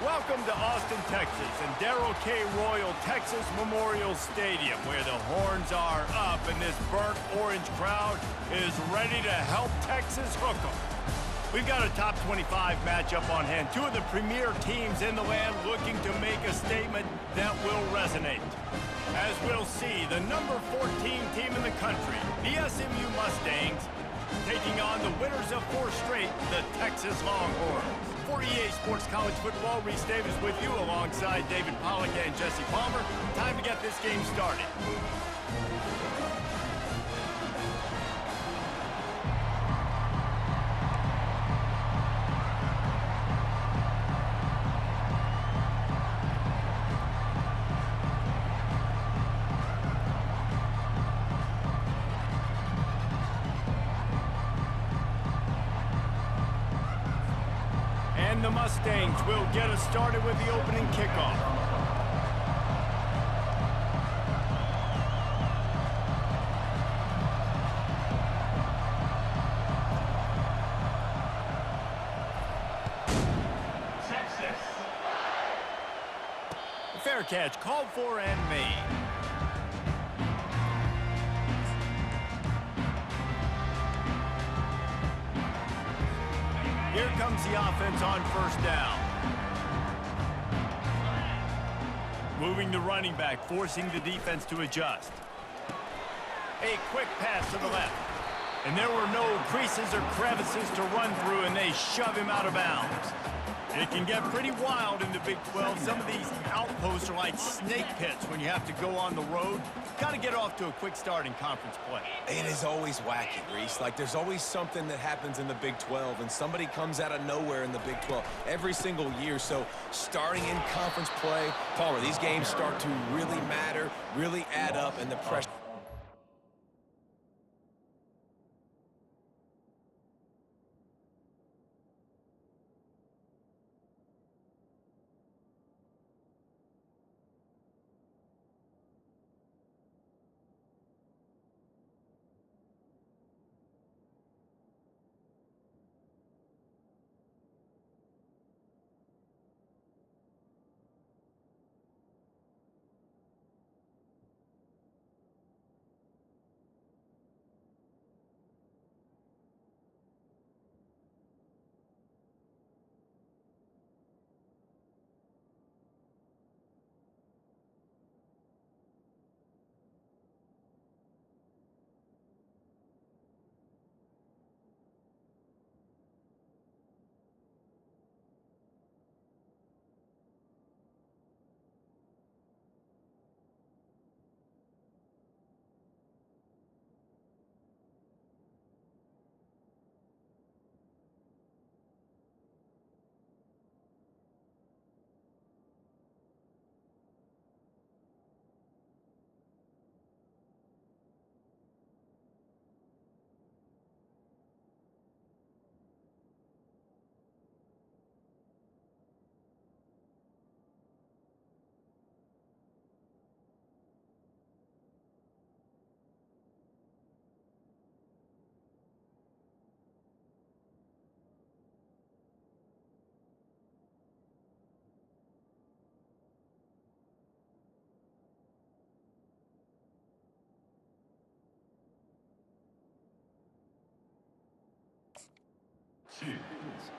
Welcome to Austin, Texas, and Darrell K. Royal Texas Memorial Stadium, where the horns are up and this burnt orange crowd is ready to help Texas hook 'em. We've got a top 25 matchup on hand. Two of the premier teams in the land looking to make a statement that will resonate. As we'll see, the number 14 team in the country, the SMU Mustangs, taking on the winners of 4 straight, the Texas Longhorns. For EA Sports College Football, Reese Davis with you alongside David Pollack and Jesse Palmer. Time to get this game started. And the Mustangs will get us started with the opening kickoff. Texas. Fair catch called for and made. Here comes the offense on first down. Moving the running back, forcing the defense to adjust. A quick pass to the left. And there were no creases or crevices to run through, and they shove him out of bounds. It can get pretty wild in the Big 12. Some of these outposts are like snake pits when you have to go on the road. Got to get off to a quick start in conference play. It is always wacky, Reese. Like, there's always something that happens in the Big 12, and somebody comes out of nowhere in the Big 12 every single year. So starting in conference play, Palmer, these games start to really matter, really add up, and the pressure.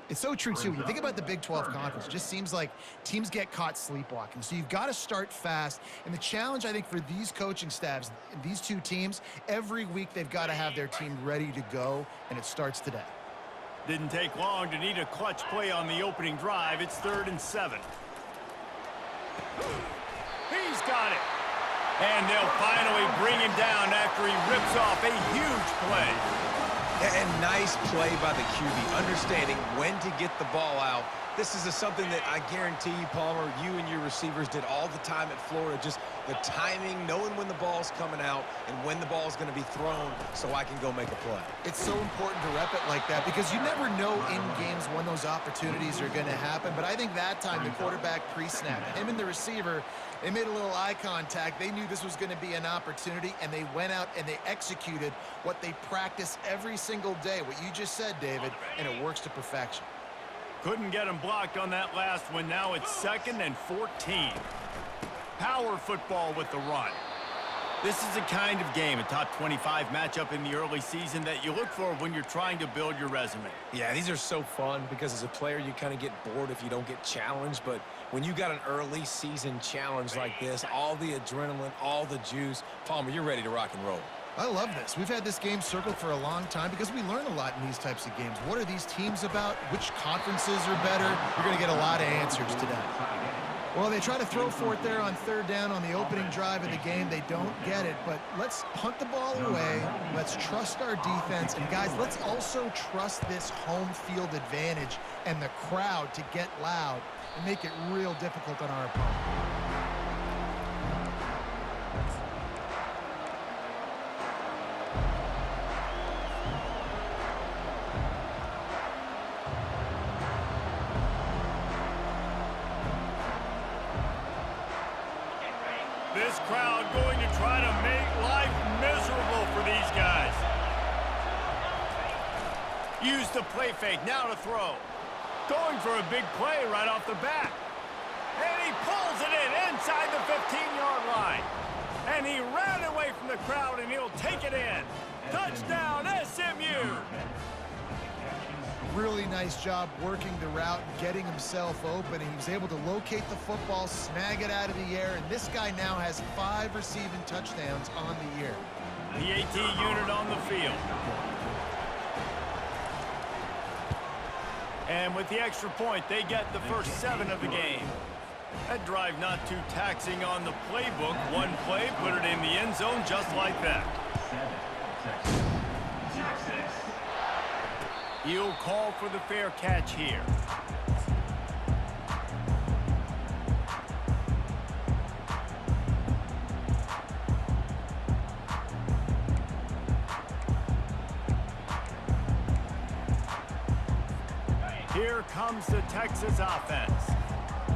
It's so true, too. When you think about the Big 12 Conference, it just seems like teams get caught sleepwalking. So you've got to start fast. And the challenge, I think, for these coaching staffs, these two teams, every week they've got to have their team ready to go, and it starts today. Didn't take long to need a clutch play on the opening drive. It's 3rd and 7. He's got it. And they'll finally bring him down after he rips off a huge play. And nice play by the QB, understanding when to get the ball out. This is something that I guarantee you, Palmer, you and your receivers did all the time at Florida. Just the timing, knowing when the ball's coming out and when the ball's going to be thrown so I can go make a play. It's so important to rep it like that because you never know in games when those opportunities are going to happen. But I think that time the quarterback pre-snap, him and the receiver, they made a little eye contact. They knew this was going to be an opportunity, and they went out and they executed what they practice every single day, what you just said, David, and it works to perfection. Couldn't get him blocked on that last one. Now it's 2nd and 14. Power football with the run. This is the kind of game, a top 25 matchup in the early season, that you look for when you're trying to build your resume. Yeah, these are so fun because as a player, you kind of get bored if you don't get challenged. But when you got an early season challenge like this, all the adrenaline, all the juice, Palmer, you're ready to rock and roll. I love this. We've had this game circled for a long time because we learn a lot in these types of games. What are these teams about? Which conferences are better? You're going to get a lot of answers today. Well, they try to throw for it there on 3rd down on the opening drive of the game. They don't get it, but let's punt the ball away. Let's trust our defense. And, guys, let's also trust this home field advantage and the crowd to get loud and make it real difficult on our opponent. This crowd going to try to make life miserable for these guys. Use the play fake, now to throw. Going for a big play right off the bat. And he pulls it in inside the 15-yard line. And he ran away from the crowd, and he'll take it in. Touchdown, SMU! Really nice job working the route and getting himself open. He was able to locate the football, snag it out of the air, and this guy now has 5 receiving touchdowns on the year. The AT unit on the field. And with the extra point, they get the first 7 of the game. That drive not too taxing on the playbook. One play, put it in the end zone just like that. He'll call for the fair catch here. Here comes the Texas offense.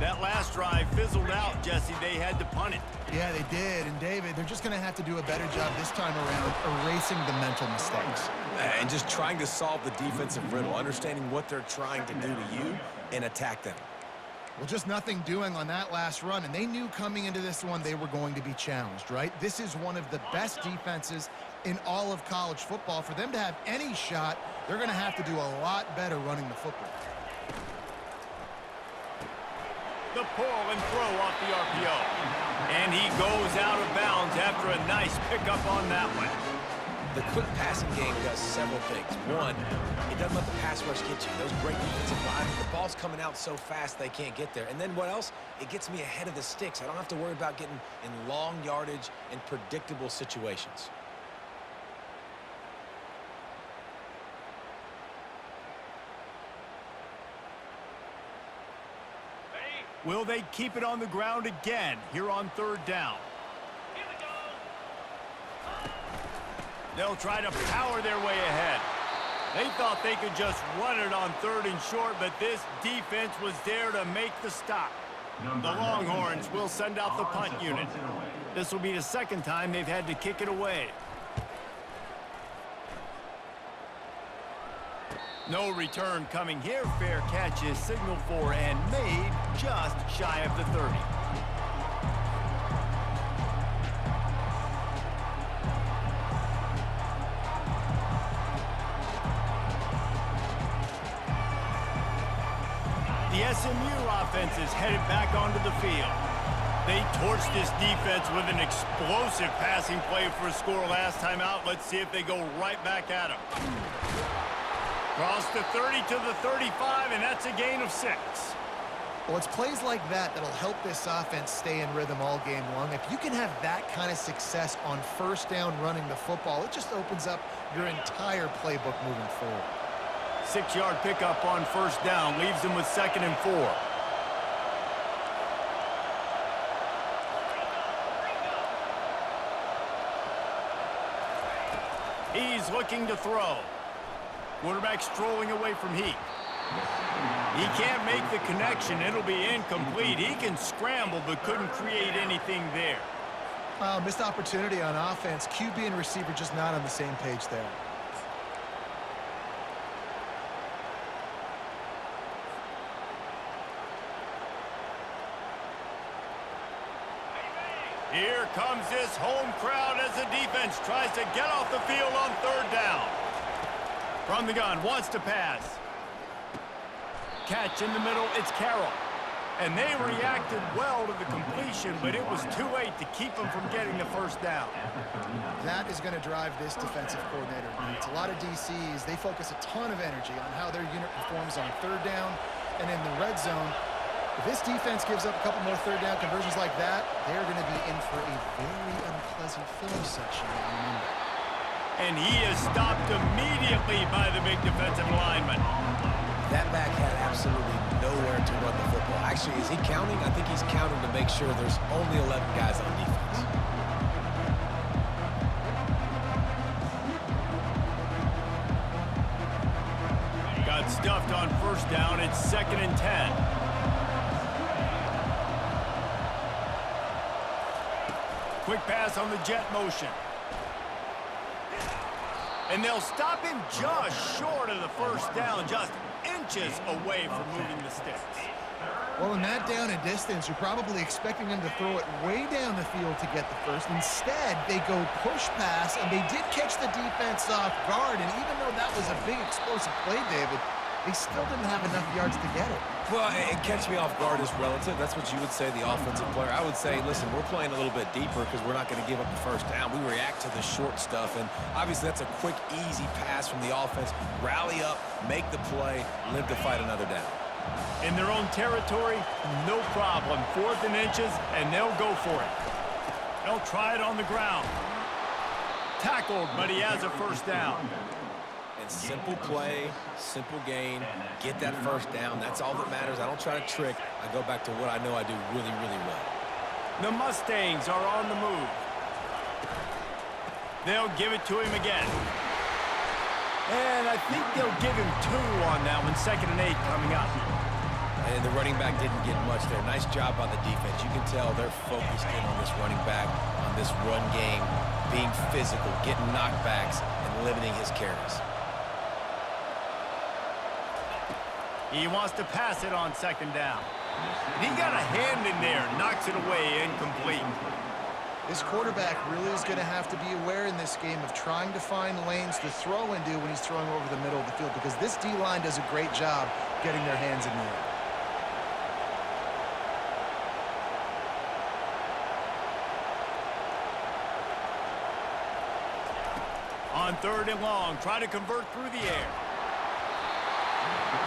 That last drive fizzled out, Jesse. They had to punt it. Yeah, they did. And, David, they're just going to have to do a better job this time around erasing the mental mistakes. And just trying to solve the defensive riddle, understanding what they're trying to do to you and attack them. Well, just nothing doing on that last run, and they knew coming into this one they were going to be challenged, right? This is one of the best defenses in all of college football. For them to have any shot, they're going to have to do a lot better running the football. The pull and throw off the RPO. And he goes out of bounds after a nice pickup on that one. The quick passing game does several things. One, it doesn't let the pass rush get you. Those great defensive lines, the ball's coming out so fast they can't get there. And then what else? It gets me ahead of the sticks. I don't have to worry about getting in long yardage and predictable situations. Will they keep it on the ground again here on 3rd down? They'll try to power their way ahead. They thought they could just run it on 3rd and short, but this defense was there to make the stop. The Longhorns will send out the punt unit. This will be the 2nd time they've had to kick it away. No return coming here. Fair catch is signaled for and made just shy of the 30. The SMU offense is headed back onto the field. They torched this defense with an explosive passing play for a score last time out. Let's see if they go right back at them. Cross the 30 to the 35, and that's a gain of 6. Well, it's plays like that that'll help this offense stay in rhythm all game long. If you can have that kind of success on 1st down running the football, it just opens up your entire playbook moving forward. 6-yard pickup on 1st down leaves them with 2nd and 4. He's looking to throw. Quarterback strolling away from Heat. He can't make the connection. It'll be incomplete. He can scramble but couldn't create anything there. Missed opportunity on offense. QB and receiver just not on the same page there. Here comes this home crowd as the defense tries to get off the field on third down. From the gun, wants to pass. Catch in the middle, it's Carroll. And they reacted well to the completion, but it was too late to keep them from getting the first down. That is going to drive this defensive coordinator. It's a lot of DCs. They focus a ton of energy on how their unit performs on third down and in the red zone. If this defense gives up a couple more third down conversions like that, they're going to be in for a very unpleasant film section on Monday. And he is stopped immediately by the big defensive lineman. That back had absolutely nowhere to run the football. Actually, is he counting? I think he's counting to make sure there's only 11 guys on defense. Got stuffed on first down. It's 2nd and 10. Quick pass on the jet motion. And they'll stop him just short of the first down, just inches away from moving the sticks. Well, in that down and distance, you're probably expecting them to throw it way down the field to get the first. Instead, they go push pass, and they did catch the defense off guard. And even though that was a big explosive play, David, they still didn't have enough yards to get it. Well, and catch me off guard is relative. That's what you would say, the offensive player. I would say, listen, we're playing a little bit deeper because we're not going to give up the first down. We react to the short stuff, and obviously that's a quick, easy pass from the offense. Rally up, make the play, live to fight another down. In their own territory, no problem. 4th and inches, and they'll go for it. They'll try it on the ground. Tackled, but he has a first down. And simple play, simple gain, get that first down. That's all that matters. I don't try to trick. I go back to what I know I do really, really well. The Mustangs are on the move. They'll give it to him again. And I think they'll give him 2 on that one. 2nd and 8 coming up. And the running back didn't get much there. Nice job by the defense. You can tell they're focused in on this running back, on this run game, being physical, getting knockbacks, and limiting his carries. He wants to pass it on 2nd down. He got a hand in there, knocks it away, incomplete. This quarterback really is going to have to be aware in this game of trying to find lanes to throw into when he's throwing over the middle of the field, because this D-line does a great job getting their hands in the air. On 3rd and long, try to convert through the air.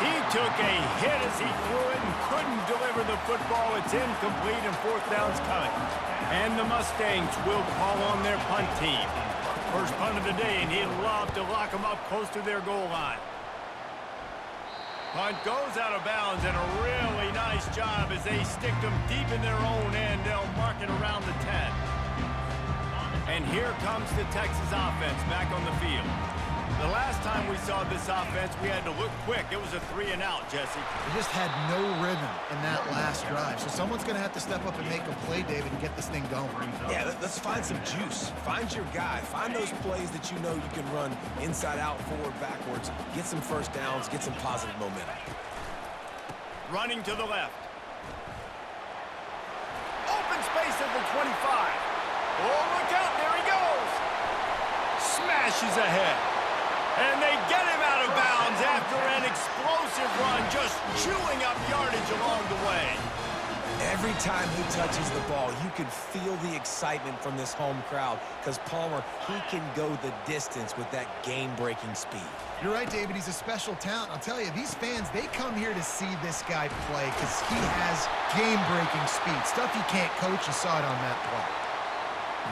He took a hit as he threw it and couldn't deliver the football. It's incomplete, and 4th down's coming. And the Mustangs will call on their punt team. First punt of the day, and he'd love to lock them up close to their goal line. Punt goes out of bounds, and a really nice job as they stick them deep in their own end. They'll mark it around the 10. And here comes the Texas offense back on the field. The last time we saw this offense, we had to look quick. It was a 3-and-out, Jesse. They just had no rhythm in that last drive. So someone's going to have to step up and make a play, David, and get this thing going. Yeah, let's find some juice. Find your guy. Find those plays that you know you can run inside out, forward, backwards. Get some first downs. Get some positive momentum. Running to the left. Open space at the 25. Oh, look out. There he goes. Smashes ahead. And they get him out of bounds after an explosive run, just chewing up yardage along the way. Every time he touches the ball, you can feel the excitement from this home crowd because Palmer, he can go the distance with that game-breaking speed. You're right, David. He's a special talent. I'll tell you, these fans, they come here to see this guy play because he has game-breaking speed. Stuff you can't coach. You saw it on that play.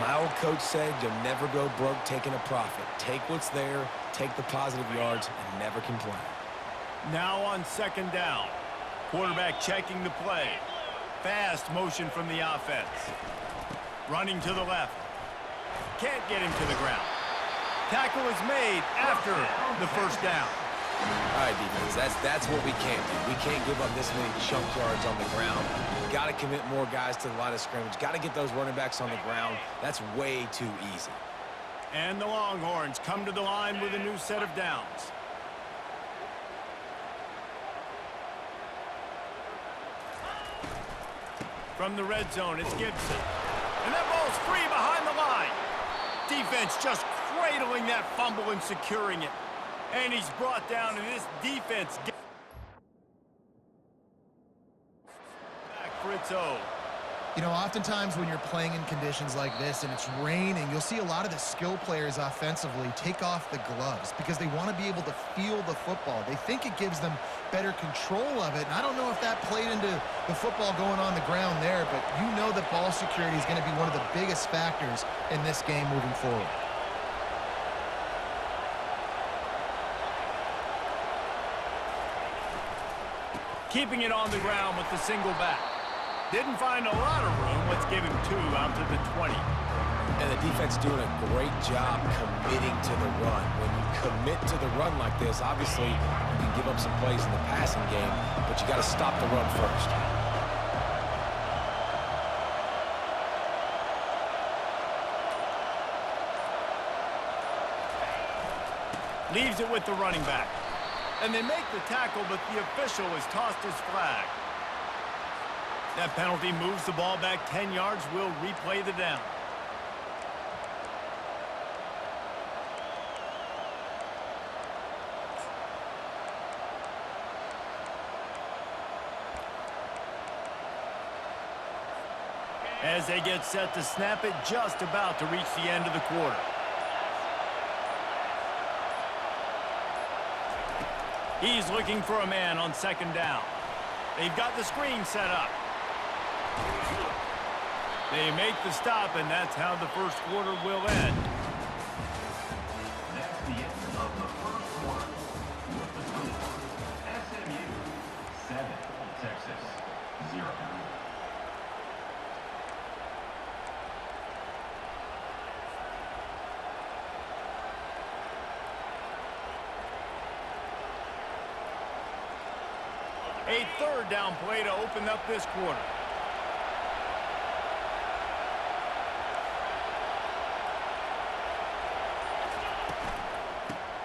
My old coach said you'll never go broke taking a profit. Take what's there, take the positive yards, and never complain. Now on 2nd down. Quarterback checking the play. Fast motion from the offense. Running to the left. Can't get him to the ground. Tackle is made after the first down. All right, defense, that's what we can't do. We can't give up this many chunk yards on the ground. Got to commit more guys to the line of scrimmage. Got to get those running backs on the ground. That's way too easy. And the Longhorns come to the line with a new set of downs. From the red zone, it's Gibson. And that ball's free behind the line. Defense just cradling that fumble and securing it. And he's brought down, and this defense back for its own. You know, oftentimes when you're playing in conditions like this and it's raining, you'll see a lot of the skill players offensively take off the gloves because they want to be able to feel the football. They think it gives them better control of it. And I don't know if that played into the football going on the ground there, but you know that ball security is going to be one of the biggest factors in this game moving forward. Keeping it on the ground with the single back. Didn't find a lot of room. Let's give him 2 out to the 20. And the defense doing a great job committing to the run. When you commit to the run like this, obviously you can give up some plays in the passing game, but you got to stop the run first. Leaves it with the running back. And they make the tackle, but the official has tossed his flag. That penalty moves the ball back 10 yards. We'll replay the down. As they get set to snap it, just about to reach the end of the quarter. He's looking for a man on 2nd down. They've got the screen set up. They make the stop, and that's how the first quarter will end. That's the end of the first quarter. With the score, SMU 7, Texas 0. A 3rd down play to open up this quarter.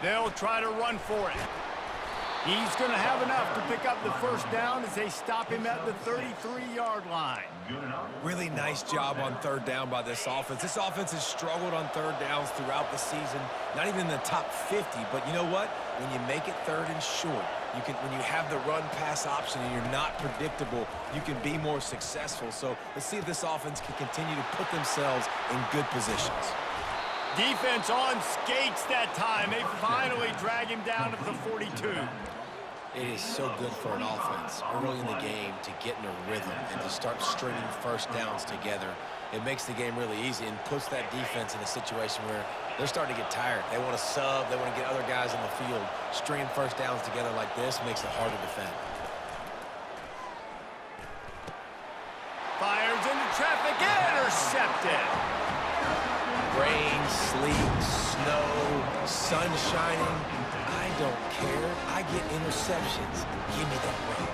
They'll try to run for it. He's going to have enough to pick up the first down as they stop him at the 33-yard line. Really nice job on 3rd down by this offense. This offense has struggled on 3rd downs throughout the season, not even in the top 50. But you know what? When you make it 3rd and short, when you have the run-pass option and you're not predictable, you can be more successful. So let's see if this offense can continue to put themselves in good positions. Defense on skates that time. They finally drag him down at the 42. It is so good for an offense early in the game to get in a rhythm and to start stringing first downs together. It makes the game really easy and puts that defense in a situation where they're starting to get tired. They want to sub. They want to get other guys on the field. Stringing first downs together like this makes it hard to defend. Fires into traffic. Intercepted. Rain, sleet, snow, sun shining. I don't care. I get interceptions. Give me that rock.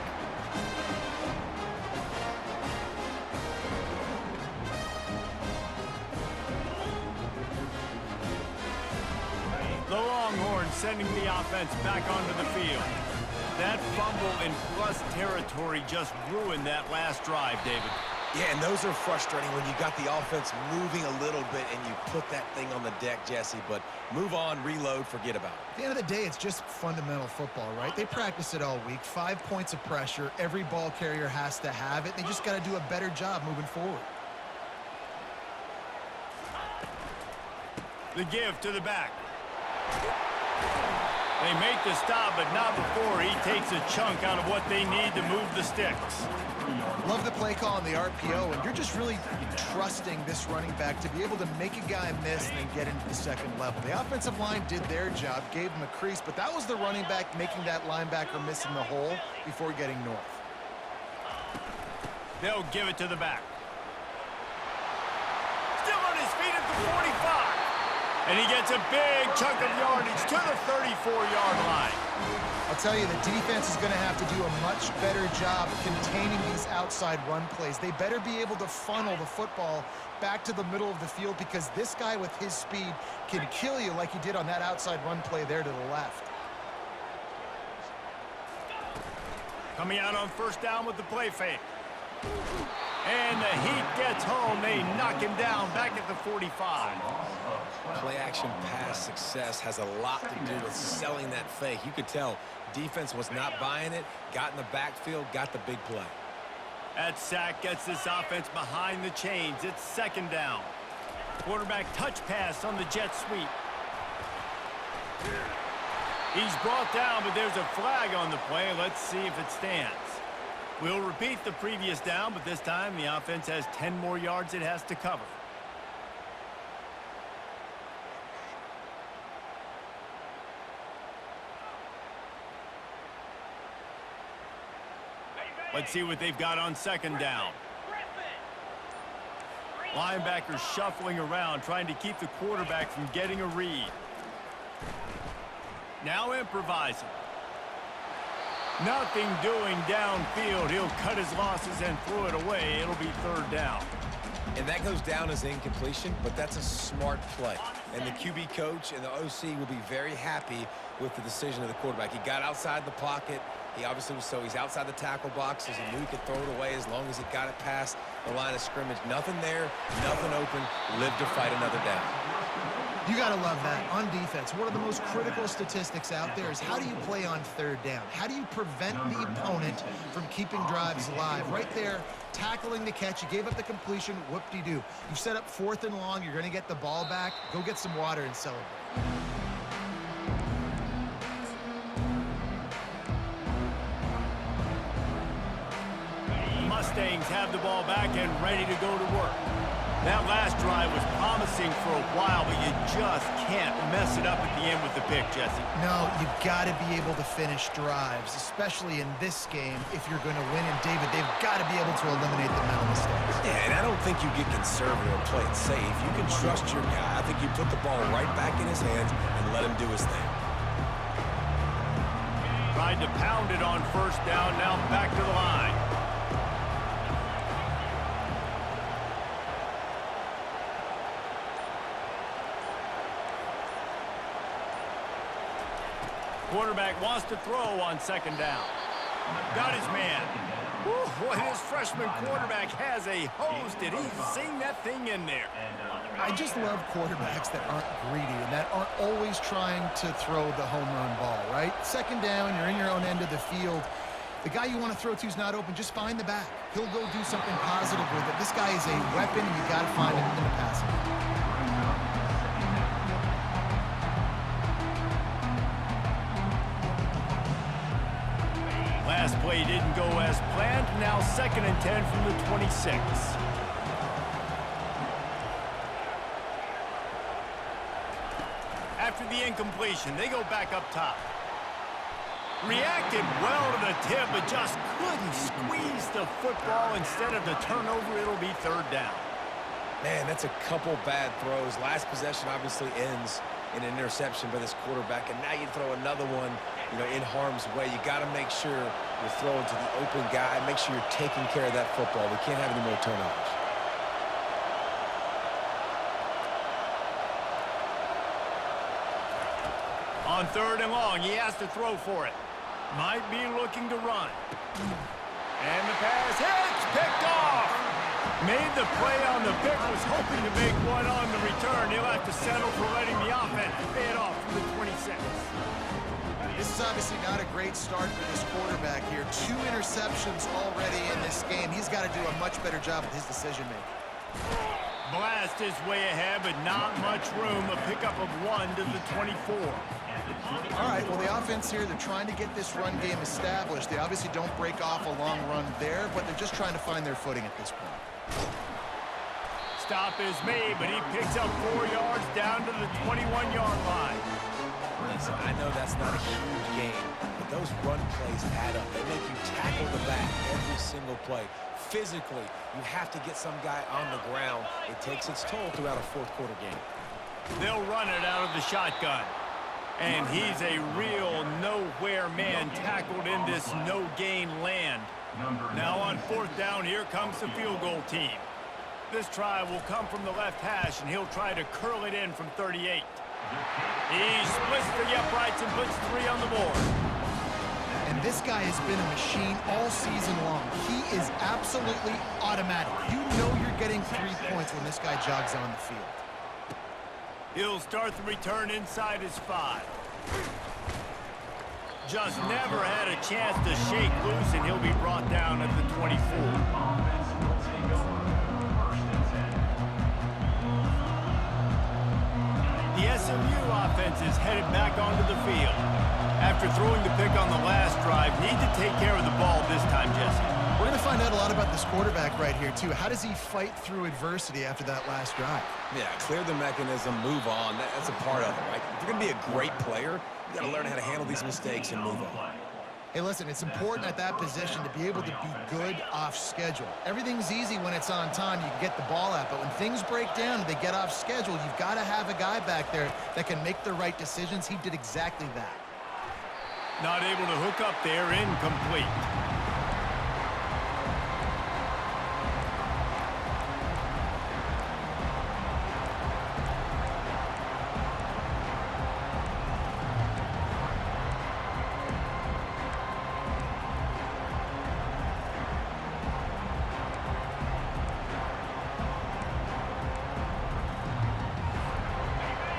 The Longhorns sending the offense back onto the field. That fumble in plus territory just ruined that last drive, David. Yeah, and those are frustrating when you got the offense moving a little bit and you put that thing on the deck, Jesse. But move on, reload, forget about it. At the end of the day, it's just fundamental football, right? They practice it all week. 5 points of pressure. Every ball carrier has to have it. They just got to do a better job moving forward. The give to the back. They make the stop, but not before he takes a chunk out of what they need to move the sticks. Love the play call on the RPO, and you're just really trusting this running back to be able to make a guy miss and then get into the second level. The offensive line did their job, gave him a crease, but that was the running back making that linebacker miss in the hole before getting north. They'll give it to the back. Still on his feet at the 45. And he gets a big chunk of yardage to the 34-yard line. I'll tell you, the defense is going to have to do a much better job containing these outside run plays. They better be able to funnel the football back to the middle of the field because this guy with his speed can kill you like he did on that outside run play there to the left. Coming out on first down with the play fake. And the heat gets home. They knock him down back at the 45. Play action pass success has a lot to do with selling that fake. You could tell defense was not buying it, got in the backfield, got the big play. That sack gets this offense behind the chains. It's second down. Quarterback touch pass on the jet sweep. He's brought down, but there's a flag on the play. Let's see if it stands. We'll repeat the previous down, but this time the offense has 10 more yards it has to cover. Let's see what they've got on second down. Linebackers shuffling around, trying to keep the quarterback from getting a read. Now improvising. Nothing doing downfield. He'll cut his losses and throw it away. It'll be third down. And that goes down as incompletion, but that's a smart play. And the QB coach and the OC will be very happy with the decision of the quarterback. He got outside the pocket. He obviously was he's outside the tackle boxes. He knew he could throw it away as long as he got it past the line of scrimmage. Nothing there, nothing open. Lived to fight another down. You got to love that. On defense, one of the most critical statistics out there is how do you play on third down? How do you prevent the opponent from keeping drives alive? Right there, tackling the catch. You gave up the completion. Whoop-de-doo. You've set up 4th and long. You're going to get the ball back. Go get some water and celebrate. Mustangs have the ball back and ready to go to work. That last drive was promising for a while, but you just can't mess it up at the end with the pick, Jesse. No, you've got to be able to finish drives, especially in this game if you're going to win. And, David, they've got to be able to eliminate the mental mistakes. Yeah, and I don't think you get conservative and play it safe. You can trust your guy. I think you put the ball right back in his hands and let him do his thing. Tried to pound it on first down, now back to the line. Quarterback wants to throw on second down. Got his man. Whew, boy, this freshman quarterback has a hose. Did he sing that thing in there? I just love quarterbacks that aren't greedy and that aren't always trying to throw the home run ball, right? Second down, you're in your own end of the field. The guy you want to throw to is not open. Just find the back. He'll go do something positive with it. This guy is a weapon, and you got to find him in the passing game. Last play didn't go as planned. Now 2nd and 10 from the 26. After the incompletion, they go back up top. Reacted well to the tip, but just couldn't squeeze the football. Instead of the turnover, it'll be third down. Man, that's a couple bad throws. Last possession obviously ends in an interception by this quarterback, and now you throw another one, in harm's way. You got to make sure you're throwing to the open guy. Make sure you're taking care of that football. We can't have any more turnovers. On 3rd and long, he has to throw for it. Might be looking to run. And the pass hits, picked off. Made the play on the pick, was hoping to make one on the return. He'll have to settle for letting the offense pay it off from the 26. This is obviously not a great start for this quarterback here. 2 interceptions already in this game. He's got to do a much better job with his decision-making. Blast his way ahead, but not much room. A pickup of 1 to the 24. All right, well, the offense here, they're trying to get this run game established. They obviously don't break off a long run there, but they're just trying to find their footing at this point. Stop is made, but he picks up 4 yards down to the 21-yard line. Listen, I know that's not a huge game, but those run plays add up. They make you tackle the back every single play. Physically, you have to get some guy on the ground. It takes its toll throughout a fourth-quarter game. They'll run it out of the shotgun. And he's a real nowhere man tackled in this no-gain land. Now on 4th down, here comes the field goal team. This try will come from the left hash, and he'll try to curl it in from 38. He splits the uprights and puts 3 on the board. And This guy has been a machine all season long. He is absolutely automatic. You know you're getting 3 points when this guy jogs on the field. He'll start the return inside his 5. Just never had a chance to shake loose, and he'll be brought down at the 24. Offense will take over. 1st and 10. The SMU offense is headed back onto the field. After throwing the pick on the last drive, need to take care of the ball this time, Jesse. We're going to find out a lot about this quarterback right here, too. How does he fight through adversity after that last drive? Yeah, clear the mechanism, move on. That's a part of it, right? If you're going to be a great player, you got to learn how to handle these mistakes and move on. Hey, listen, it's important at that position to be able to be good off schedule. Everything's easy when it's on time. You can get the ball out, but when things break down and they get off schedule, you've got to have a guy back there that can make the right decisions. He did exactly that. Not able to hook up there, incomplete.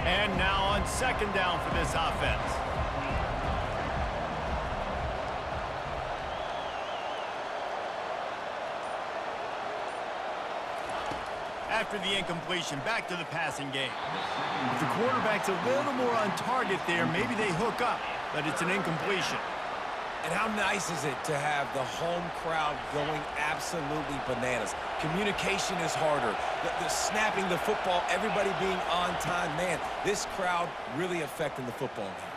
And now on 2nd down for this offense. After the incompletion, back to the passing game. If the quarterback's a little more on target there, maybe they hook up, but it's an incompletion. And how nice is it to have the home crowd going absolutely bananas? Communication is harder. The snapping the football, everybody being on time. Man, this crowd really affecting the football game.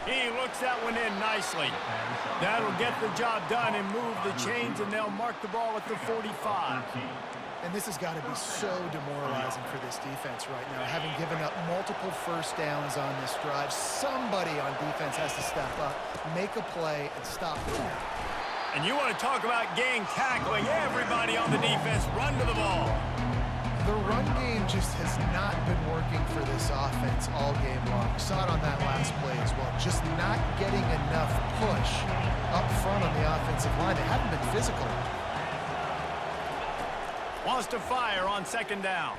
He looks that one in nicely. That'll get the job done and move the chains, and they'll mark the ball at the 45. And this has got to be so demoralizing for this defense right now. Having given up multiple 1st downs on this drive, somebody on defense has to step up, make a play, and stop the play. And you want to talk about gang tackling, everybody on the defense run to the ball. The run game just has not been working for this offense all game long. We saw it on that last play as well. Just not getting enough push up front on the offensive line. They haven't been physical. Wants to fire on 2nd down.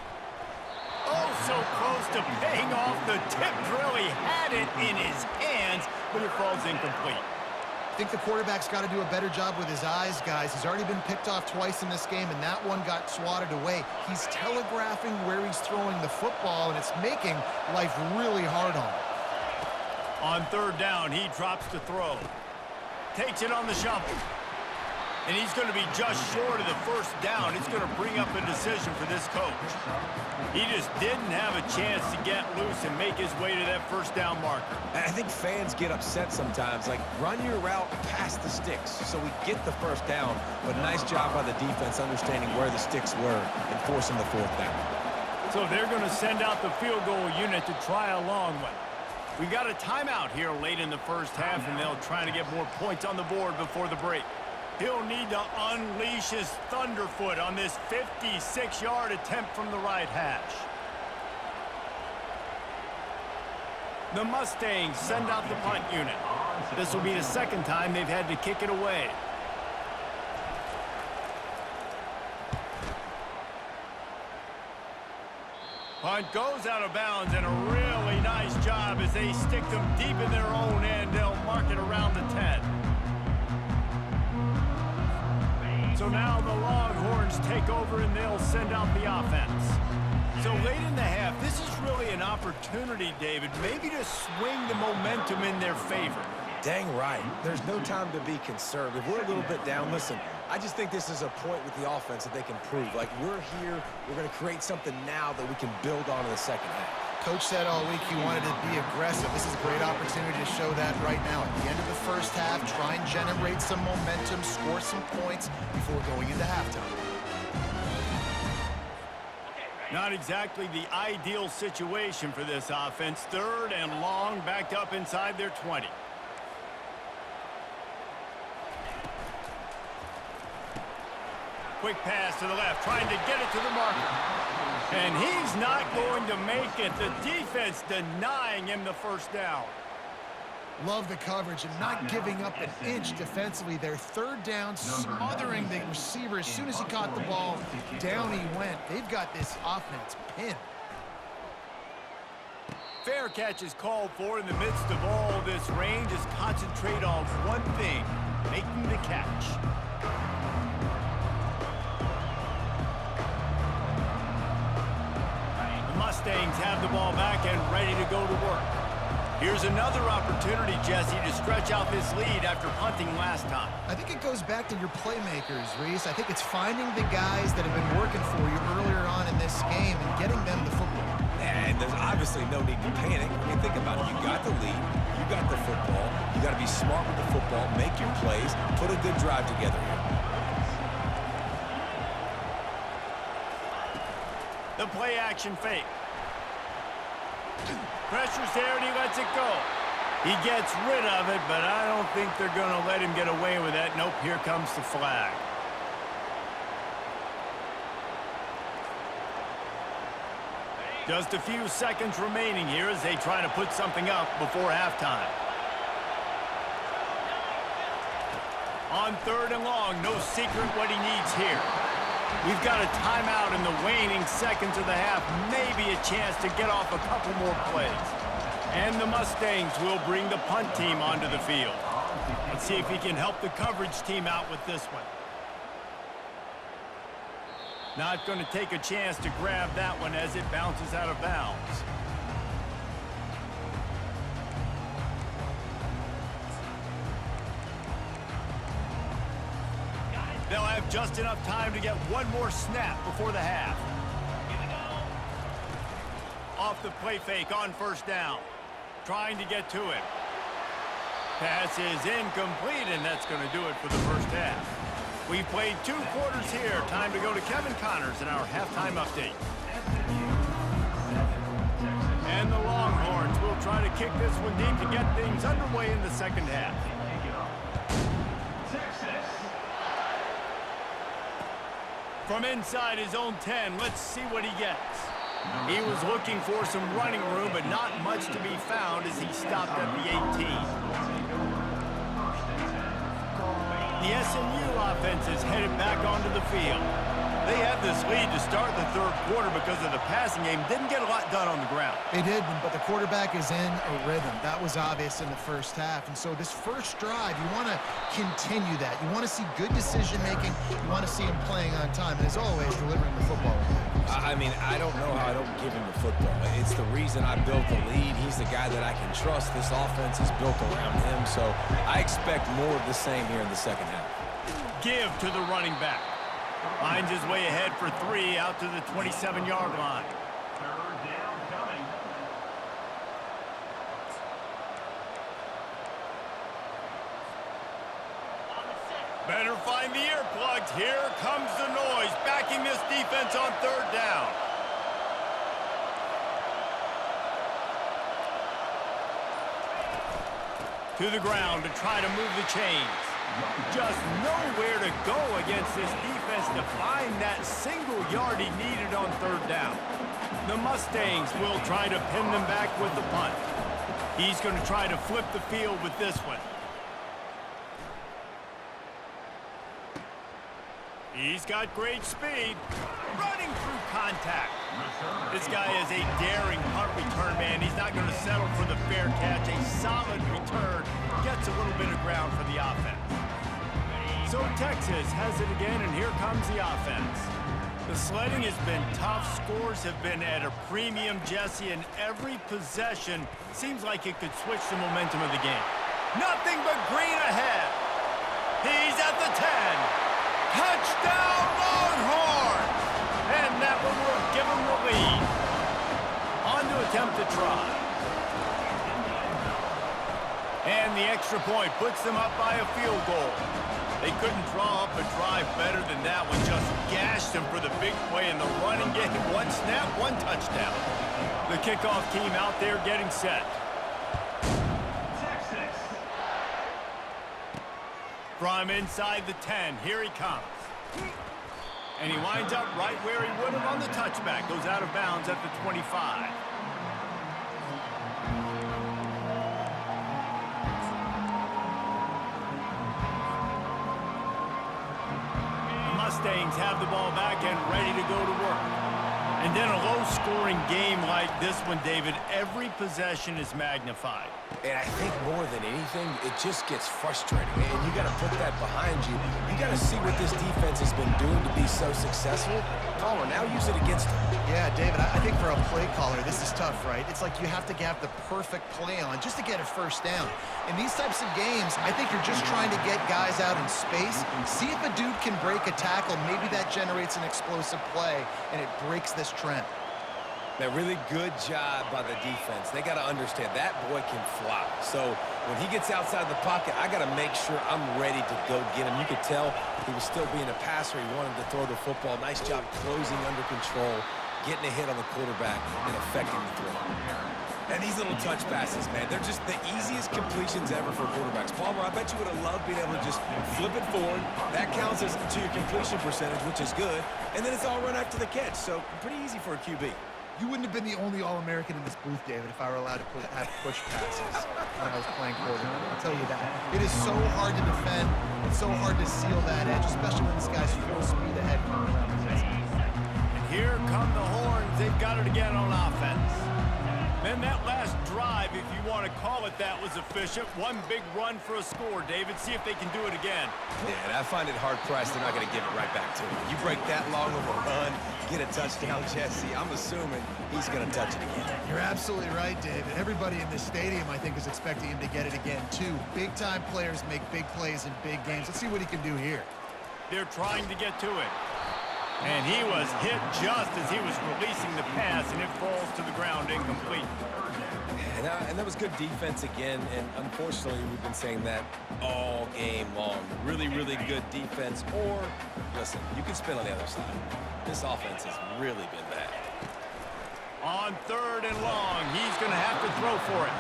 Oh, so close to paying off the tip drill. He had it in his hands, but it falls incomplete. I think the quarterback's got to do a better job with his eyes, guys. He's already been picked off twice in this game, and that one got swatted away. He's telegraphing where he's throwing the football, and it's making life really hard on him. On 3rd down, he drops to throw. Takes it on the shuffle. And he's going to be just short of the 1st down. It's going to bring up a decision for this coach. He just didn't have a chance to get loose and make his way to that 1st down marker. I think fans get upset sometimes, like run your route past the sticks so we get the 1st down, but nice job by the defense understanding where the sticks were and forcing the 4th down. So they're going to send out the field goal unit to try a long one. We got a timeout here late in the 1st half, and they'll try to get more points on the board before the break. He'll need to unleash his thunderfoot on this 56-yard attempt from the right hash. The Mustangs send out the punt unit. This will be the 2nd time they've had to kick it away. Punt goes out of bounds, and a really nice job as they stick them deep in their own end. They'll mark it around the 10. So now the Longhorns take over, and they'll send out the offense. So late in the half, this is really an opportunity, David, maybe to swing the momentum in their favor. Dang right. There's no time to be conservative. We're a little bit down. Listen, I just think this is a point with the offense that they can prove. Like, we're here, we're going to create something now that we can build on in the 2nd half. Coach said all week he wanted to be aggressive. This is a great opportunity to show that right now. At the end of the 1st half, try and generate some momentum, score some points before going into halftime. Not exactly the ideal situation for this offense. 3rd and long, backed up inside their 20. Quick pass to the left, trying to get it to the marker. And he's not going to make it. The defense denying him the 1st down. Love the coverage and not giving up an inch defensively. Their third down, smothering the receiver. As soon as he caught the ball, down he went. They've got this offense pinned. Fair catch is called for in the midst of all this rain. Just concentrate on one thing, making the catch. The Mustangs have the ball back and ready to go to work. Here's another opportunity, Jesse, to stretch out this lead after punting last time. I think it goes back to your playmakers, Reese. I think it's finding the guys that have been working for you earlier on in this game and getting them the football. And there's obviously no need to panic. I mean, think about it. You got the lead. You got the football. You got to be smart with the football. Make your plays. Put a good drive together here. The play action fake. Pressure's there and he lets it go. He gets rid of it, but I don't think they're going to let him get away with that. Nope, here comes the flag. Just a few seconds remaining here as they try to put something up before halftime. On 3rd and long, no secret what he needs here. We've got a timeout in the waning seconds of the half, maybe a chance to get off a couple more plays. And the Mustangs will bring the punt team onto the field. Let's see if he can help the coverage team out with this one. Not going to take a chance to grab that one as it bounces out of bounds. They'll have just enough time to get one more snap before the half. Off the play fake on 1st down. Trying to get to it. Pass is incomplete, and that's going to do it for the first half. We've played 2 quarters here. Time to go to Kevin Connors in our halftime update. And the Longhorns will try to kick this one deep to get things underway in the second half. From inside his own 10, let's see what he gets. He was looking for some running room, but not much to be found as he stopped at the 18. The SMU offense is headed back onto the field. They had this lead to start the 3rd quarter because of the passing game. Didn't get a lot done on the ground. They did, but the quarterback is in a rhythm. That was obvious in the first half. And so this first drive, you want to continue that. You want to see good decision-making. You want to see him playing on time. And as always, delivering the football. I mean, I don't know how I don't give him the football. It's the reason I built the lead. He's the guy that I can trust. This offense is built around him. So I expect more of the same here in the second half. Give to the running back. Finds his way ahead for 3 out to the 27-yard line. 3rd down coming. Better find the earplugs. Here comes the noise, backing this defense on 3rd down. To the ground to try to move the chains. Just nowhere to go against this defense to find that single yard he needed on 3rd down. The Mustangs will try to pin them back with the punt. He's going to try to flip the field with this one. He's got great speed, running through contact. This guy is a daring punt return man. He's not going to settle for the fair catch. A solid return gets a little bit of ground for the offense. So Texas has it again, and here comes the offense. The sledding has been tough. Scores have been at a premium, Jesse, and every possession seems like it could switch the momentum of the game. Nothing but green ahead. He's at the 10. Touchdown, Longhorns! And that one will give them the lead. On to attempt to try. And the extra point puts them up by a field goal. They couldn't draw up a drive better than that one. Just gashed them for the big play in the running game. 1 snap, 1 touchdown. The kickoff team out there getting set. Texas. From inside the 10, here he comes. And he winds up right where he would have on the touchback. Goes out of bounds at the 25. Mustangs have the ball back and ready to go to work. And then a low-scoring game like this one, David, every possession is magnified. And I think more than anything, it just gets frustrating. And you got to put that behind you. You got to see what this defense has been doing to be so successful. Palmer, now use it against them. Yeah, David, I think for a play caller, this is tough, right? It's like you have to have the perfect play on just to get a first down. In these types of games, I think you're just trying to get guys out in space, see if a dude can break a tackle. Maybe that generates an explosive play, and it breaks this trend. Man, really good job by the defense. They got to understand that boy can fly. So when he gets outside the pocket, I got to make sure I'm ready to go get him. You could tell he was still being a passer. He wanted to throw the football. Nice job closing under control, getting a hit on the quarterback, and affecting the throw. And these little touch passes, man, they're just the easiest completions ever for quarterbacks. Palmer, I bet you would have loved being able to just flip it forward. That counts as to your completion percentage, which is good. And then it's all run after the catch. So pretty easy for a QB. You wouldn't have been the only All-American in this booth, David, if I were allowed to have push passes when I was playing quarterback. I'll tell you that. It is so hard to defend. It's so hard to seal that edge, especially when this guy's full speed ahead coming around the edge. And here come the horns. They've got it again on offense. Then that last drive, if you want to call it that, was efficient. One big run for a score, David. See if they can do it again. Yeah, and I find it hard-pressed they're not going to give it right back to him. You break that long of a run, get a touchdown, Jesse, I'm assuming he's going to touch it again. You're absolutely right, David. Everybody in this stadium, I think, is expecting him to get it again, too. Big-time players make big plays in big games. Let's see what he can do here. They're trying to get to it. And he was hit just as he was releasing the pass, and it falls to the ground incomplete. And that was good defense again, and unfortunately, we've been saying that all game long. Really, really good defense, or, listen, you can spin on the other side. This offense has really been bad. On 3rd and long, he's going to have to throw for it.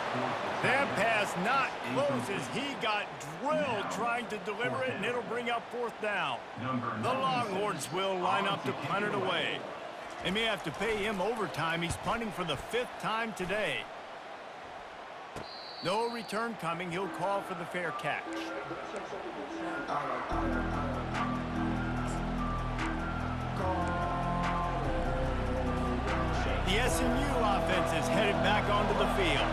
That pass not close as he got drilled trying to deliver it, and it'll bring up 4th down. The Longhorns will line up to punt it away. They may have to pay him overtime. He's punting for the 5th time today. No return coming. He'll call for the fair catch. The SMU offense is headed back onto the field.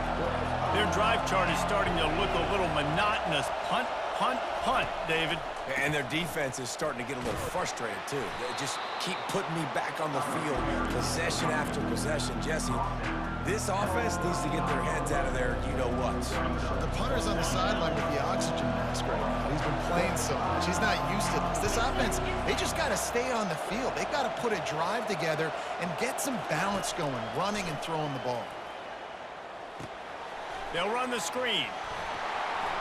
Their drive chart is starting to look a little monotonous. Punt, punt, punt, David. And their defense is starting to get a little frustrated, too. They just keep putting me back on the field, possession after possession. Jesse, this offense needs to get their heads out of there, you-know-what. The punter's on the sideline with the oxygen mask right now. He's been playing so much. He's not used to this. This offense, they just got to stay on the field. They've got to put a drive together and get some balance going, running and throwing the ball. They'll run the screen.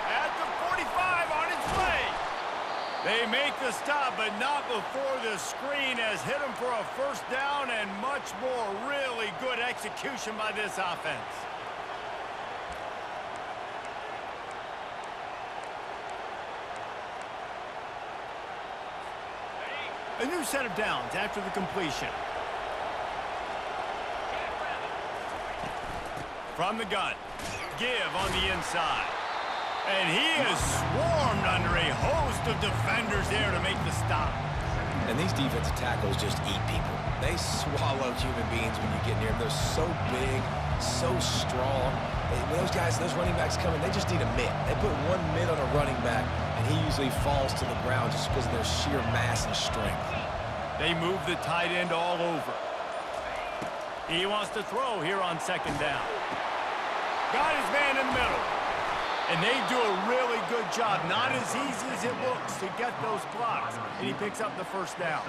At the 45 on its way. They make the stop, but not before the screen has hit them for a 1st down and much more. Really good execution by this offense. A new set of downs after the completion. From the gun. Give on the inside. And he is swarmed under a host of defenders there to make the stop. And these defensive tackles just eat people. They swallow human beings when you get near them. They're so big, so strong. When those guys, those running backs come in, they just need a mitt. They put one mitt on a running back, and he usually falls to the ground just because of their sheer mass and strength. They move the tight end all over. He wants to throw here on 2nd down. Got his man in the middle. And they do a really good job. Not as easy as it looks to get those blocks. And he picks up the 1st down.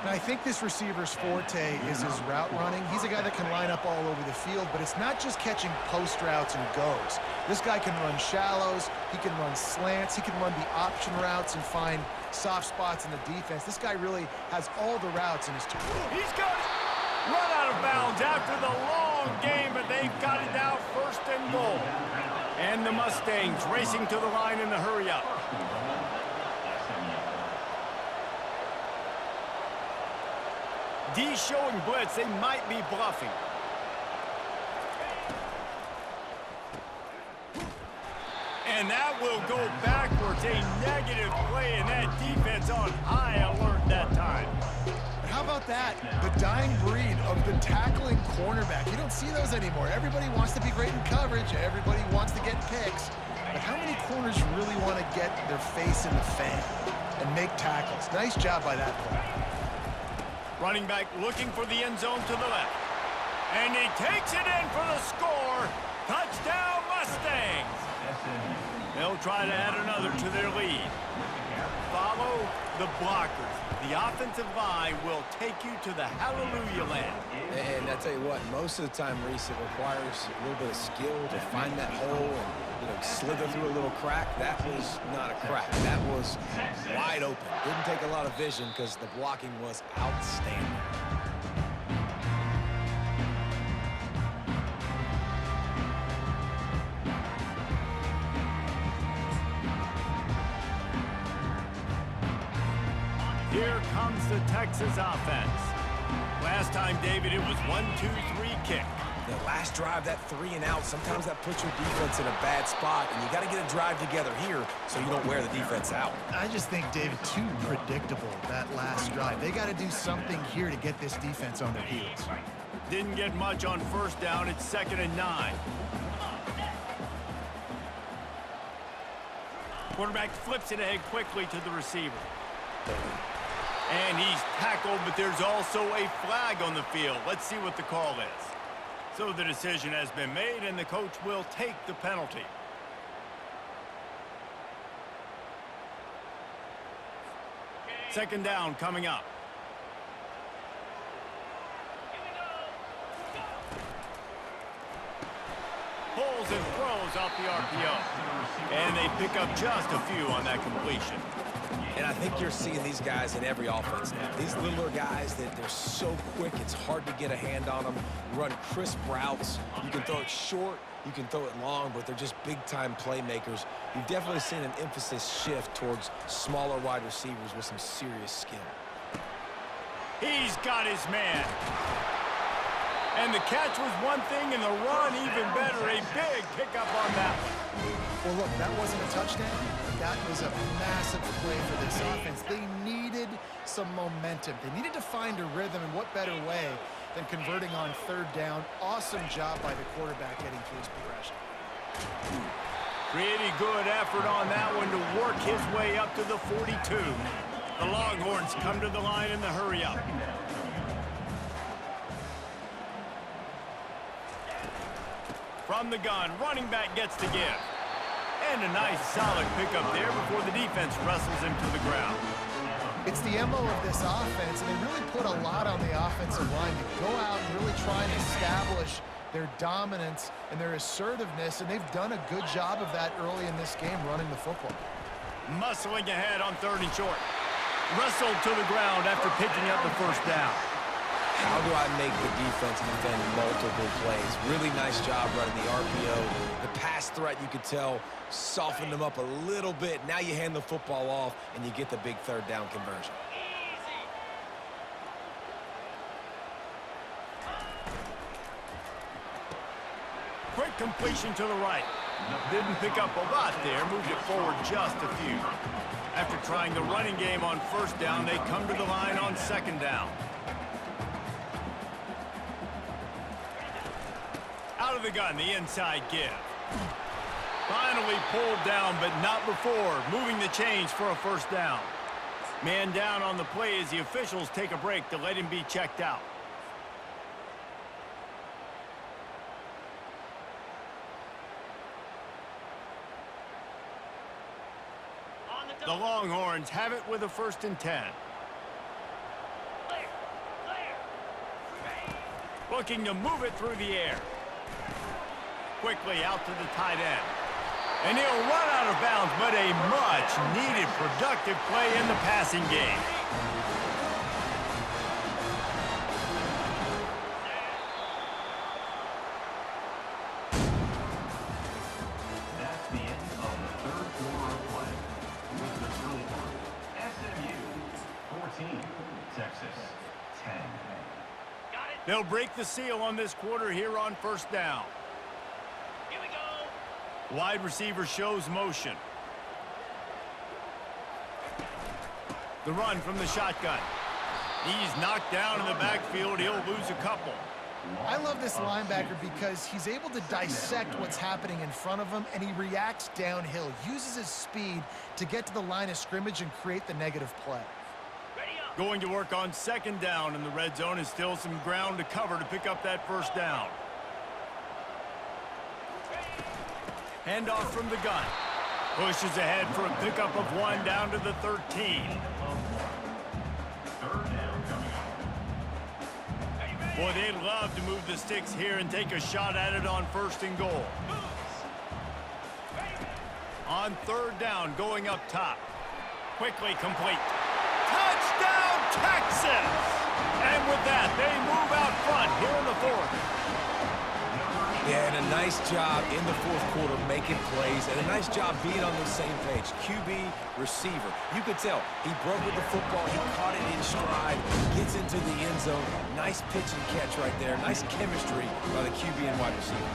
And I think this receiver's forte is his route running. He's a guy that can line up all over the field, but it's not just catching post routes and goes. This guy can run shallows, he can run slants, he can run the option routes and find soft spots in the defense. This guy really has all the routes in his tool. He's got it. Run out of bounds after the long game, but they've got it now 1st and goal. And the Mustangs racing to the line in the hurry-up. D showing blitz. They might be bluffing. And that will go backwards. A negative play, and that defense on high alert that time. How about that? The dying breed of the tackling cornerback. You don't see those anymore. Everybody wants to be great in coverage. Everybody wants to get picks. But how many corners really want to get their face in the fan and make tackles? Nice job by that play. Running back looking for the end zone to the left. And he takes it in for the score. Touchdown, Mustangs. They'll try to add another to their lead. Follow the blockers. The offensive line will take you to the hallelujah land. And I tell you what, most of the time, Reese, it requires a little bit of skill to find that hole and slither through a little crack. That was not a crack. That was wide open. Didn't take a lot of vision because the blocking was outstanding. Here comes the Texas offense. Last time, David, it was 1-2-3 kick. The last drive, that 3 and out, sometimes that puts your defense in a bad spot, and you got to get a drive together here so you don't wear the defense out. I just think, David, too predictable, that last drive. They got to do something here to get this defense on their heels. Didn't get much on first down. It's 2nd and 9. Quarterback flips it ahead quickly to the receiver. And he's tackled, but there's also a flag on the field. Let's see what the call is. So the decision has been made, and the coach will take the penalty. Second down coming up. Pulls and throws off the RPO. And they pick up just a few on that completion. And I think you're seeing these guys in every offense now. These littler guys, they're so quick, it's hard to get a hand on them. Run crisp routes. You can throw it short, you can throw it long, but they're just big-time playmakers. You've definitely seen an emphasis shift towards smaller wide receivers with some serious skill. He's got his man. And the catch was one thing, and the run even better. A big pickup on that one. Well, look, that wasn't a touchdown. That was a massive play for this offense. They needed some momentum. They needed to find a rhythm, and what better way than converting on third down. Awesome job by the quarterback getting through his progression. Pretty good effort on that one to work his way up to the 42. The Longhorns come to the line in the hurry-up. From the gun, running back gets to give. And a nice solid pickup there before the defense wrestles him to the ground. It's the MO of this offense, and they really put a lot on the offensive line to go out and really try and establish their dominance and their assertiveness, and they've done a good job of that early in this game running the football. Muscling ahead on 3rd and short. Wrestled to the ground after picking up the first down. How do I make the defense defend multiple plays? Really nice job running the RPO. The pass threat, you could tell, softened them up a little bit. Now you hand the football off, and you get the big 3rd down conversion. Quick completion to the right. Didn't pick up a lot there, moved it forward just a few. After trying the running game on 1st down, they come to the line on 2nd down. Out of the gun, the inside give. Finally pulled down, but not before. Moving the chains for a 1st down. Man down on the play as the officials take a break to let him be checked out. The Longhorns have it with a 1st and 10. Looking to move it through the air. Quickly out to the tight end. And he'll run out of bounds, but a much-needed productive play in the passing game. That's the end of the 3rd quarter of play. With the score, SMU 14, Texas 10. They'll break the seal on this quarter here on 1st down. Here we go. Wide receiver shows motion. The run from the shotgun. He's knocked down in the backfield. He'll lose a couple. I love this linebacker because he's able to dissect what's happening in front of him, and he reacts downhill, uses his speed to get to the line of scrimmage and create the negative play. Going to work on second down in the red zone is still some ground to cover to pick up that first down. Handoff from the gun. Pushes ahead for a pickup of 1 down to the 13. Boy, they'd love to move the sticks here and take a shot at it on 1st and goal. On 3rd down, going up top. Quickly complete. Touchdown, Texas! And with that, they move out front here in the 4th. Yeah, and a nice job in the 4th quarter making plays, and a nice job being on the same page. QB, receiver. You could tell he broke with the football. He caught it in stride, gets into the end zone. Nice pitch and catch right there. Nice chemistry by the QB and wide receiver.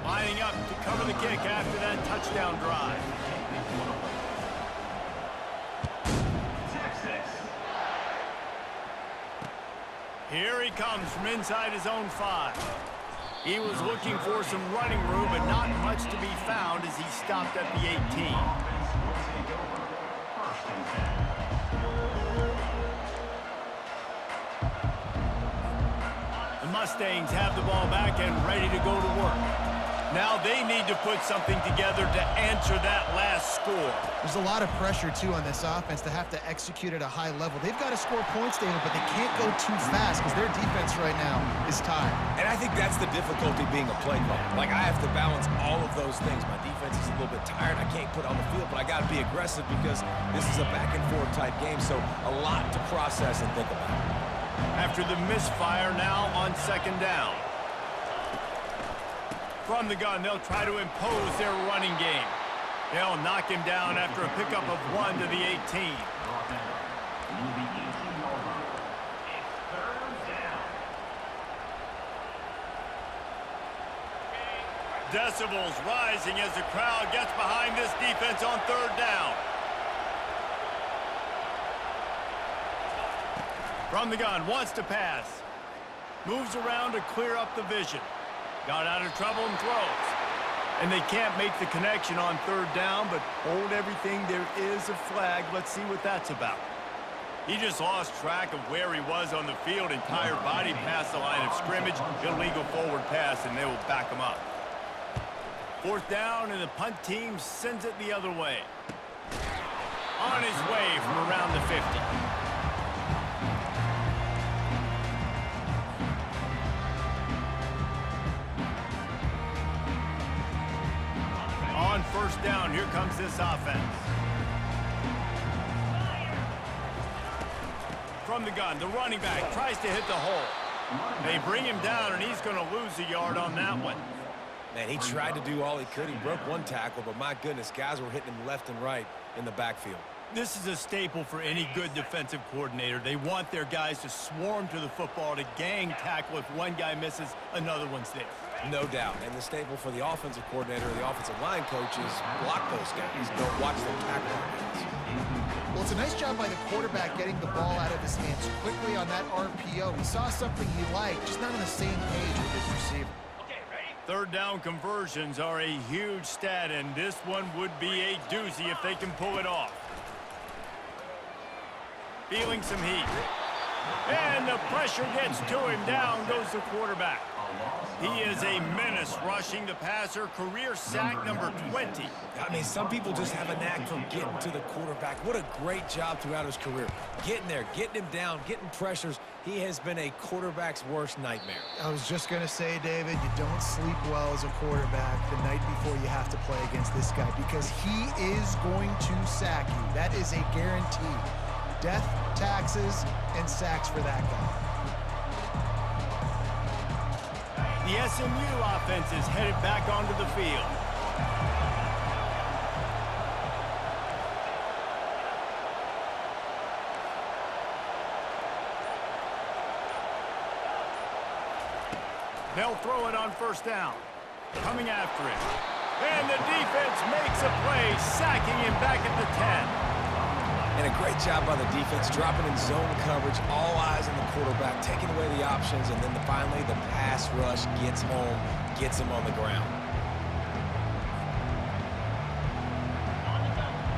Lining up to cover the kick after that touchdown drive. Here he comes from inside his own 5. He was looking for some running room, but not much to be found as he stopped at the 18. The Mustangs have the ball back and ready to go to work. Now they need to put something together to answer that last score. There's a lot of pressure, too, on this offense to have to execute at a high level. They've got to score points, David, but they can't go too fast because their defense right now is tired. And I think that's the difficulty being a play caller. Like, I have to balance all of those things. My defense is a little bit tired. I can't put on the field, but I got to be aggressive because this is a back-and-forth type game, so a lot to process and think about. After the misfire, now on 2nd down. From the gun, they'll try to impose their running game. They'll knock him down after a pickup of 1 to the 18. Decibels rising as the crowd gets behind this defense on 3rd down. From the gun, wants to pass. Moves around to clear up the vision. Got out of trouble and throws. And they can't make the connection on 3rd down, but hold everything. There is a flag. Let's see what that's about. He just lost track of where he was on the field. Entire body past the line of scrimmage. Illegal forward pass, and they will back him up. 4th down, and the punt team sends it the other way. On his way from around the 50. On 1st down, here comes this offense. From the gun, the running back tries to hit the hole. They bring him down, and he's going to lose a yard on that one. Man, he tried to do all he could. He broke 1 tackle, but my goodness, guys were hitting him left and right in the backfield. This is a staple for any good defensive coordinator. They want their guys to swarm to the football, to gang tackle. If one guy misses, another one's there. No doubt. And the staple for the offensive coordinator or the offensive line coach is block those guys. Don't watch them tackle them. Well, it's a nice job by the quarterback getting the ball out of his hands quickly on that RPO. He saw something he liked, just not on the same page with his receiver. 3rd down conversions are a huge stat, and this one would be a doozy if they can pull it off. Feeling some heat. And the pressure gets to him. Down goes the quarterback. He is a menace rushing the passer. Career sack number 20. I mean, some people just have a knack for getting to the quarterback. What a great job throughout his career. Getting there, getting him down, getting pressures. He has been a quarterback's worst nightmare. I was just going to say, David, you don't sleep well as a quarterback the night before you have to play against this guy because he is going to sack you. That is a guarantee. Death, taxes, and sacks for that guy. The SMU offense is headed back onto the field. They'll throw it on first down. Coming after it. And the defense makes a play, sacking him back at the 10. And a great job by the defense, dropping in zone coverage, all eyes on the quarterback, taking away the options, and then finally the pass rush gets home, gets him on the ground.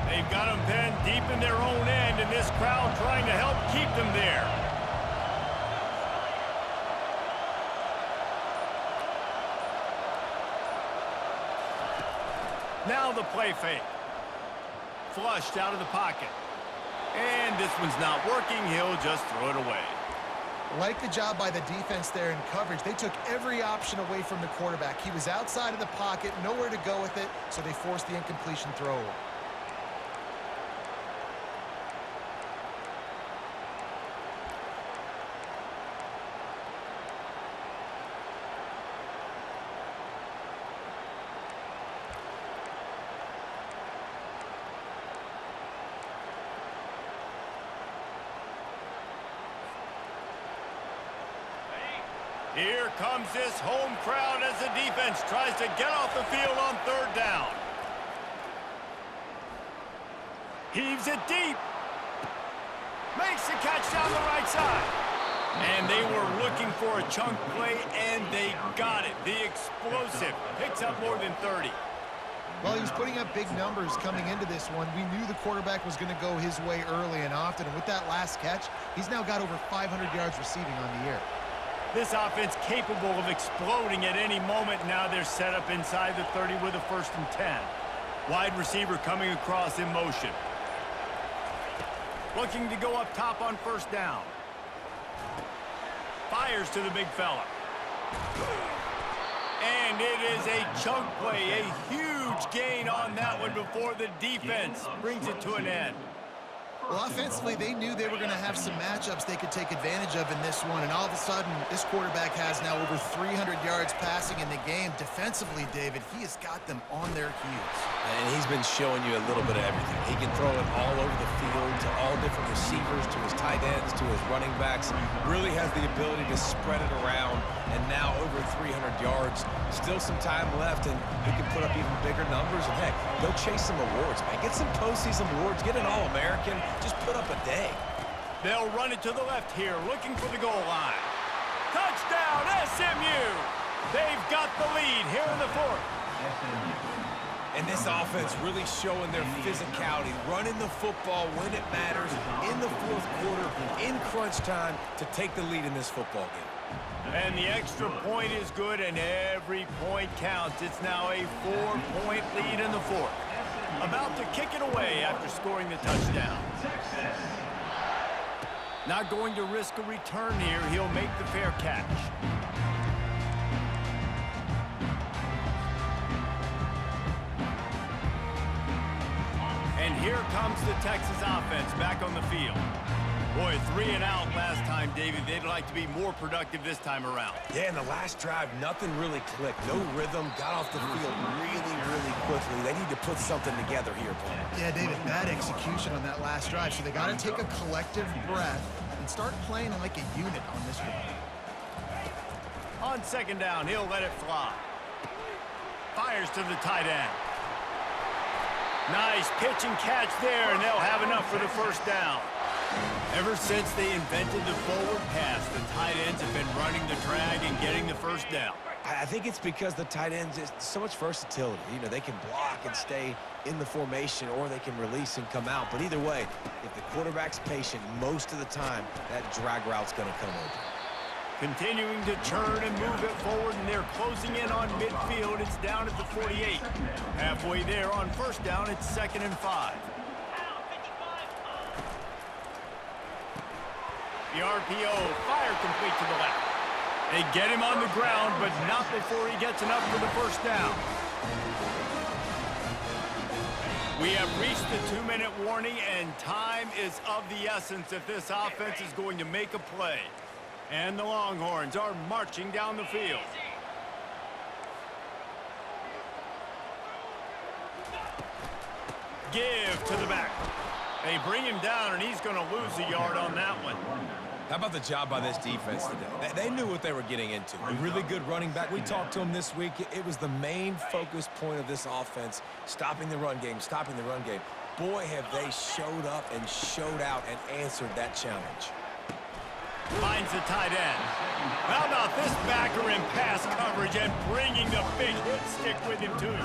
They've got them pinned deep in their own end, and this crowd trying to help keep them there. Now the play fake. Flushed out of the pocket. And this one's not working. He'll just throw it away. Like the job by the defense there in coverage. They took every option away from the quarterback. He was outside of the pocket, nowhere to go with it, so they forced the incompletion throw away. Here comes this home crowd as the defense tries to get off the field on third down. Heaves it deep. Makes the catch down the right side. And they were looking for a chunk play, and they got it. The explosive picks up more than 30. Well, he was putting up big numbers coming into this one. We knew the quarterback was going to go his way early and often. And with that last catch, he's now got over 500 yards receiving on the year. This offense capable of exploding at any moment. Now they're set up inside the 30 with a 1st and 10. Wide receiver coming across in motion. Looking to go up top on first down. Fires to the big fella. And it is a chunk play, a huge gain on that one before the defense brings it to an end. Well, offensively, they knew they were going to have some matchups they could take advantage of in this one, and all of a sudden, this quarterback has now over 300 yards passing in the game. Defensively, David, he has got them on their heels. And he's been showing you a little bit of everything. He can throw it all over the field to all different receivers, to his tight ends, to his running backs. Really has the ability to spread it around, and now over 300 yards. Still some time left, and he can put up even bigger numbers. And, heck, go chase some awards, man. Get some postseason awards. Get an All-American. Just put up a day. They'll run it to the left here, looking for the goal line. Touchdown, SMU! They've got the lead here in the 4th. And this offense really showing their physicality, running the football when it matters, in the 4th quarter, in crunch time, to take the lead in this football game. And the extra point is good, and every point counts. It's now a 4-point lead in the 4th. About to kick it away after scoring the touchdown. Not going to risk a return here. He'll make the fair catch. And here comes the Texas offense back on the field. Boy, 3 and out last time, David. They'd like to be more productive this time around. Yeah, in the last drive, nothing really clicked. No rhythm, got off the field really quickly. They need to put something together here, Paul. Yeah, David, bad execution on that last drive. So they got to take a collective breath and start playing like a unit on this one. On 2nd down, he'll let it fly. Fires to the tight end. Nice pitch and catch there, and they'll have enough for the 1st down. Ever since they invented the forward pass, the tight ends have been running the drag and getting the 1st down. I think it's because the tight ends, is so much versatility. You know, they can block and stay in the formation, or they can release and come out. But either way, if the quarterback's patient most of the time, that drag route's going to come open. Continuing to turn and move it forward, and they're closing in on midfield. It's down at the 48. Halfway there on 1st down, it's 2nd and 5. The RPO, fire complete to the left. They get him on the ground, but not before he gets enough for the 1st down. We have reached the 2-minute warning, and time is of the essence if this offense is going to make a play. And the Longhorns are marching down the field. Give to the back. They bring him down, and he's going to lose a yard on that one. How about the job by this defense today? They knew what they were getting into. A really good running back. We talked to him this week. It was the main focus point of this offense, stopping the run game, stopping the run game. Boy, have they showed up and showed out and answered that challenge. Finds the tight end. How about this backer in pass coverage and bringing the big hit stick with him, too?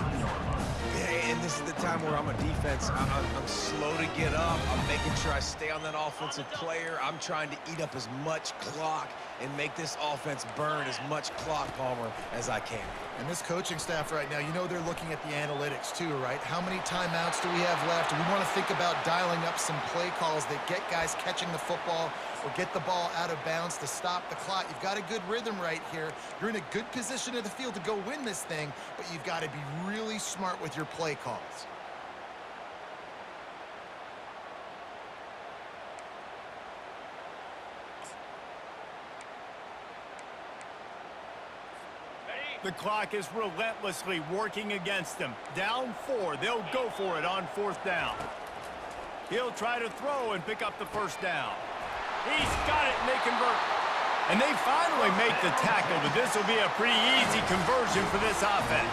Yeah, and this is the time where I'm a defense. I'm slow to get up. I'm making sure I stay on that offensive player. I'm trying to eat up as much clock and make this offense burn as much clock, Palmer, as I can. And this coaching staff right now, you know they're looking at the analytics too, right? How many timeouts do we have left? We want to think about dialing up some play calls that get guys catching the football or get the ball out of bounds to stop the clock. You've got a good rhythm right here. You're in a good position of the field to go win this thing, but you've got to be really smart with your play calls. The clock is relentlessly working against them. Down 4, they'll go for it on 4th down. He'll try to throw and pick up the first down. He's got it, and they convert. And they finally make the tackle, but this will be a pretty easy conversion for this offense.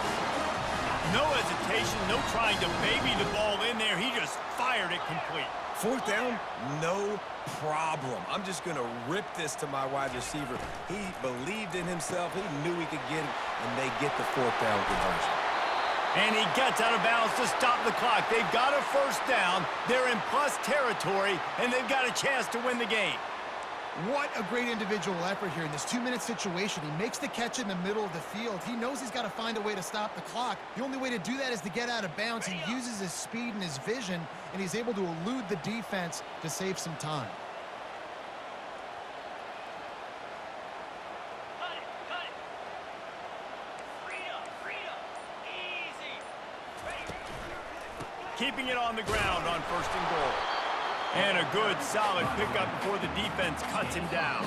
No hesitation, no trying to baby the ball in there. He just fired it complete. 4th down, no problem. I'm just going to rip this to my wide receiver. He believed in himself. He knew he could get it, and they get the 4th down conversion. And he gets out of bounds to stop the clock. They've got a first down. They're in plus territory, and they've got a chance to win the game. What a great individual effort here in this 2-minute situation. He makes the catch in the middle of the field. He knows he's got to find a way to stop the clock. The only way to do that is to get out of bounds. He uses his speed and his vision, and he's able to elude the defense to save some time. Keeping it on the ground on 1st and goal. And a good, solid pickup before the defense cuts him down.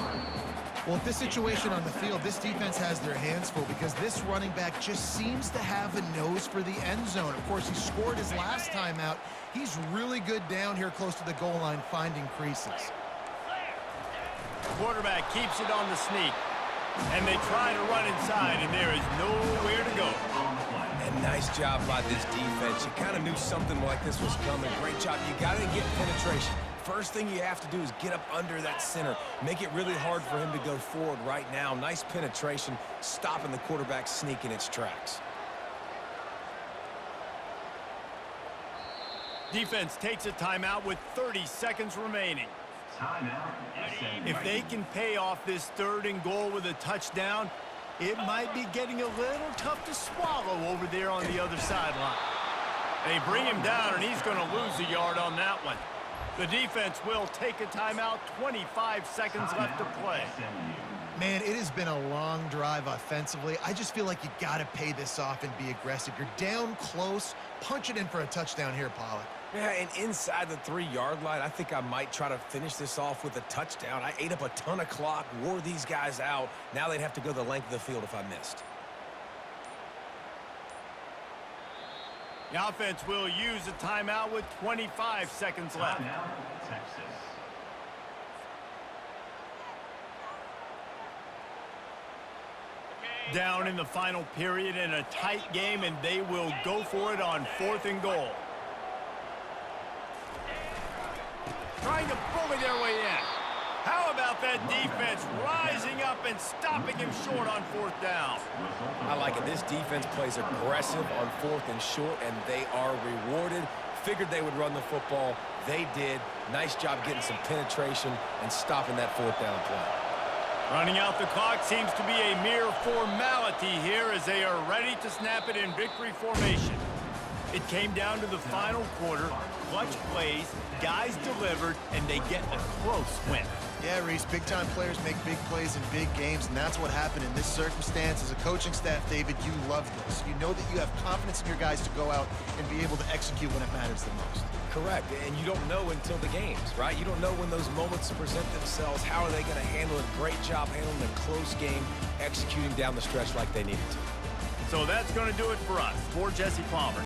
Well, with this situation on the field, this defense has their hands full because this running back just seems to have a nose for the end zone. Of course, he scored his last time out. He's really good down here close to the goal line, finding creases. Quarterback keeps it on the sneak. And they try to run inside, and there is nowhere to go. And nice job by this defense. You kind of knew something like this was coming. Great job. You got to get penetration. First thing you have to do is get up under that center. Make it really hard for him to go forward right now. Nice penetration, stopping the quarterback sneak in its tracks. Defense takes a timeout with 30 seconds remaining. If they can pay off this 3rd and goal with a touchdown, it might be getting a little tough to swallow over there on the other sideline. They bring him down, and he's going to lose a yard on that one. The defense will take a timeout, 25 seconds left to play. Man, it has been a long drive offensively. I just feel like you got to pay this off and be aggressive. You're down close. Punch it in for a touchdown here, Pollock. Yeah, and inside the 3-yard line, I think I might try to finish this off with a touchdown. I ate up a ton of clock, wore these guys out. Now they'd have to go the length of the field if I missed. The offense will use a timeout with 25 seconds left. Down in the final period in a tight game, and they will go for it on 4th and goal. Trying to bully their way in. How about that defense rising up and stopping him short on 4th down? I like it. This defense plays aggressive on 4th and short, and they are rewarded. Figured they would run the football. They did. Nice job getting some penetration and stopping that 4th down play. Running out the clock seems to be a mere formality here as they are ready to snap it in victory formation. It came down to the final quarter, clutch plays, guys delivered, and they get a close win. Yeah, Reese, big-time players make big plays in big games, and that's what happened in this circumstance. As a coaching staff, David, you love this. You know that you have confidence in your guys to go out and be able to execute when it matters the most. Correct, and you don't know until the games, right? You don't know when those moments present themselves. How are they going to handle it? Great job handling a close game, executing down the stretch like they needed to. So that's going to do it for us. For Jesse Palmer.